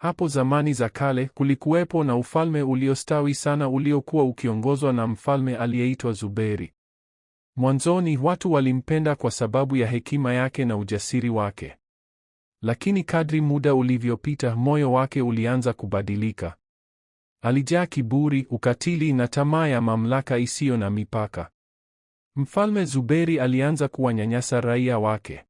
Hapo zamani za kale kulikuwepo na ufalme uliostawi sana uliokuwa ukiongozwa na mfalme aliyeitwa Zuberi. Mwanzoni watu walimpenda kwa sababu ya hekima yake na ujasiri wake. Lakini kadri muda ulivyopita, moyo wake ulianza kubadilika. Alijaa kiburi, ukatili na tamaa ya mamlaka isiyo na mipaka. Mfalme Zuberi alianza kuwanyanyasa raia wake.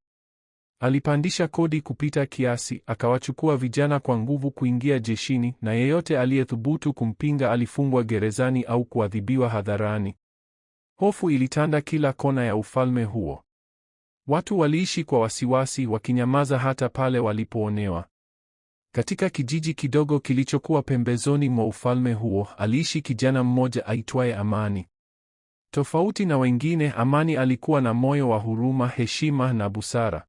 Alipandisha kodi kupita kiasi, akawachukua vijana kwa nguvu kuingia jeshini, na yeyote aliyethubutu kumpinga alifungwa gerezani au kuadhibiwa hadharani. Hofu ilitanda kila kona ya ufalme huo. Watu waliishi kwa wasiwasi, wakinyamaza hata pale walipoonewa. Katika kijiji kidogo kilichokuwa pembezoni mwa ufalme huo, aliishi kijana mmoja aitwaye Amani. Tofauti na wengine, Amani alikuwa na moyo wa huruma, heshima na busara.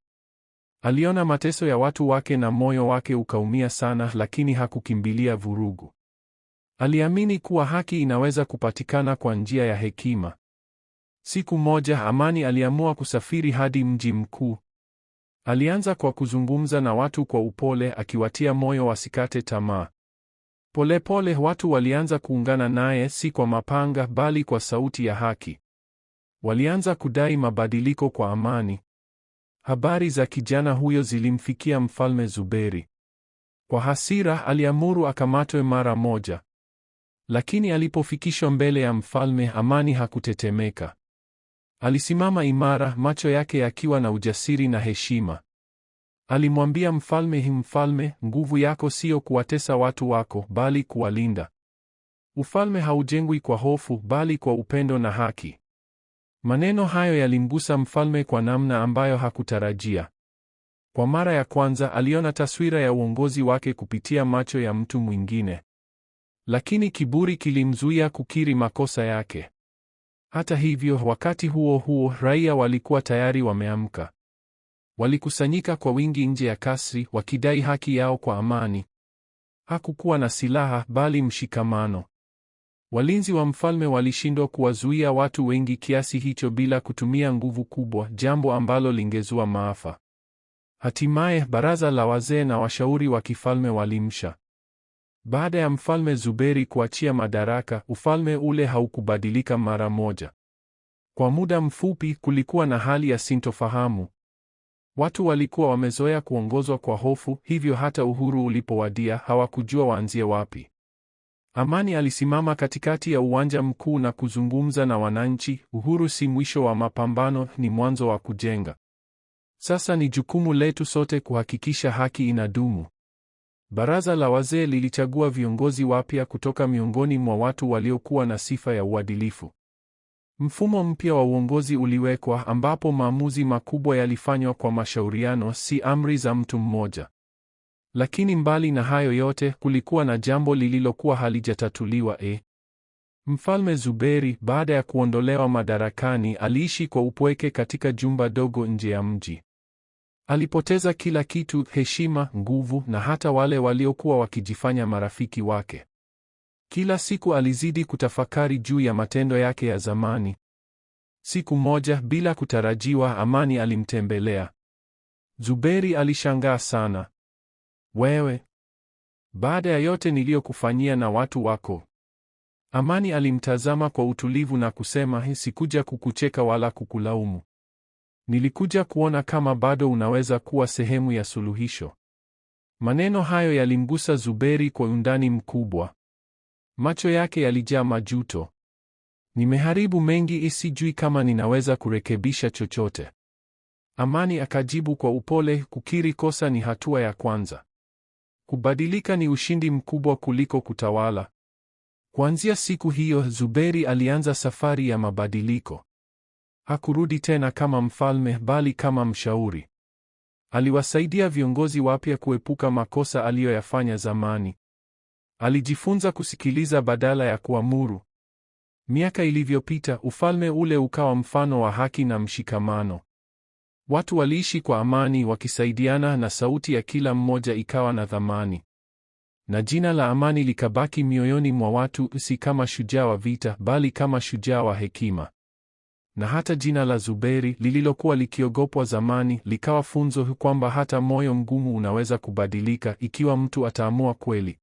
Aliona mateso ya watu wake na moyo wake ukaumia sana, lakini hakukimbilia vurugu. Aliamini kuwa haki inaweza kupatikana kwa njia ya hekima. Siku moja, Amani aliamua kusafiri hadi mji mkuu. Alianza kwa kuzungumza na watu kwa upole, akiwatia moyo wasikate tamaa. Polepole watu walianza kuungana naye, si kwa mapanga bali kwa sauti ya haki. Walianza kudai mabadiliko kwa amani. Habari za kijana huyo zilimfikia Mfalme Zuberi. Kwa hasira, aliamuru akamatwe mara moja. Lakini alipofikishwa mbele ya mfalme, Amani hakutetemeka. Alisimama imara, macho yake yakiwa na ujasiri na heshima. Alimwambia mfalme, mfalme, nguvu yako siyo kuwatesa watu wako, bali kuwalinda. Ufalme haujengwi kwa hofu, bali kwa upendo na haki. Maneno hayo yalimgusa mfalme kwa namna ambayo hakutarajia. Kwa mara ya kwanza aliona taswira ya uongozi wake kupitia macho ya mtu mwingine. Lakini kiburi kilimzuia kukiri makosa yake. Hata hivyo, wakati huo huo, raia walikuwa tayari wameamka. Walikusanyika kwa wingi nje ya kasri, wakidai haki yao kwa amani. Hakukuwa na silaha, bali mshikamano. Walinzi wa mfalme walishindwa kuwazuia watu wengi kiasi hicho bila kutumia nguvu kubwa, jambo ambalo lingezua maafa. Hatimaye, baraza la wazee na washauri wa kifalme walimsha. Baada ya mfalme Zuberi kuachia madaraka, ufalme ule haukubadilika mara moja. Kwa muda mfupi kulikuwa na hali ya sintofahamu. Watu walikuwa wamezoea kuongozwa kwa hofu, hivyo hata uhuru ulipowadia hawakujua waanzie wapi. Amani alisimama katikati ya uwanja mkuu na kuzungumza na wananchi. Uhuru si mwisho wa mapambano, ni mwanzo wa kujenga. Sasa ni jukumu letu sote kuhakikisha haki inadumu. Baraza la wazee lilichagua viongozi wapya kutoka miongoni mwa watu waliokuwa na sifa ya uadilifu. Mfumo mpya wa uongozi uliwekwa, ambapo maamuzi makubwa yalifanywa kwa mashauriano, si amri za mtu mmoja. Lakini mbali na hayo yote, kulikuwa na jambo lililokuwa halijatatuliwa. Mfalme Zuberi, baada ya kuondolewa madarakani, aliishi kwa upweke katika jumba dogo nje ya mji. Alipoteza kila kitu: heshima, nguvu na hata wale waliokuwa wakijifanya marafiki wake. Kila siku alizidi kutafakari juu ya matendo yake ya zamani. Siku moja, bila kutarajiwa, Amani alimtembelea. Zuberi alishangaa sana. Wewe, baada ya yote niliyokufanyia na watu wako? Amani alimtazama kwa utulivu na kusema, sikuja kukucheka wala kukulaumu. Nilikuja kuona kama bado unaweza kuwa sehemu ya suluhisho. Maneno hayo yalimgusa Zuberi kwa undani mkubwa. Macho yake yalijaa majuto. Nimeharibu mengi, sijui kama ninaweza kurekebisha chochote. Amani akajibu kwa upole, kukiri kosa ni hatua ya kwanza. Kubadilika ni ushindi mkubwa kuliko kutawala. Kuanzia siku hiyo, Zuberi alianza safari ya mabadiliko. Hakurudi tena kama mfalme, bali kama mshauri. Aliwasaidia viongozi wapya kuepuka makosa aliyoyafanya zamani. Alijifunza kusikiliza badala ya kuamuru. Miaka ilivyopita, ufalme ule ukawa mfano wa haki na mshikamano. Watu waliishi kwa amani, wakisaidiana, na sauti ya kila mmoja ikawa na thamani. Na jina la Amani likabaki mioyoni mwa watu, si kama shujaa wa vita, bali kama shujaa wa hekima. Na hata jina la Zuberi lililokuwa likiogopwa zamani likawa funzo kwamba hata moyo mgumu unaweza kubadilika ikiwa mtu ataamua kweli.